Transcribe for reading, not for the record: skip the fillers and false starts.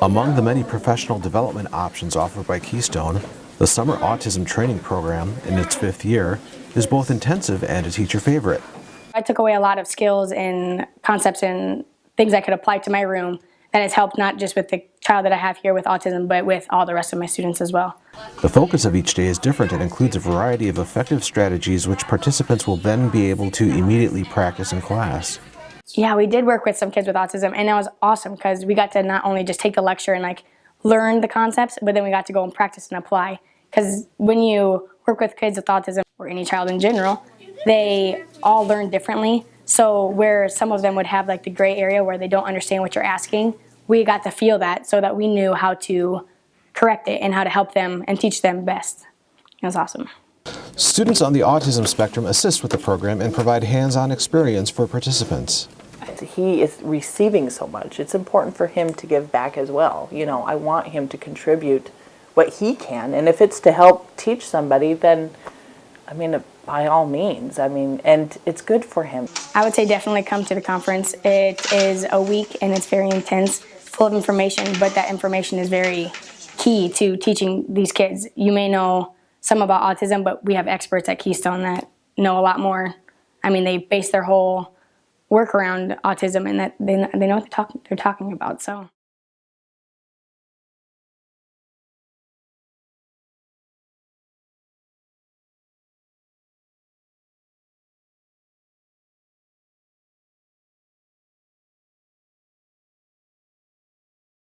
Among the many professional development options offered by Keystone, the Summer Autism Training Program, in its 5th year, is both intensive and a teacher favorite. I took away a lot of skills and concepts and things I could apply to my room that has helped not just with the child that I have here with autism, but with all the rest of my students as well. The focus of each day is different and includes a variety of effective strategies which participants will then be able to immediately practice in class. Yeah, we did work with some kids with autism, and that was awesome because we got to not only just take the lecture and learn the concepts, but then we got to go and practice and apply. Because when you work with kids with autism, or any child in general, they all learn differently. So where some of them would have the gray area where they don't understand what you're asking, we got to feel that so that we knew how to correct it and how to help them and teach them best. It was awesome. Students on the autism spectrum assist with the program and provide hands-on experience for participants. He is receiving so much. It's important for him to give back as well. I want him to contribute what he can, and if it's to help teach somebody, then, by all means, and it's good for him. I would say definitely come to the conference. It is a week and it's very intense, full of information, but that information is very key to teaching these kids. You may know some about autism, but we have experts at Keystone that know a lot more. They base their whole work around autism and that they know what they're talking about. So.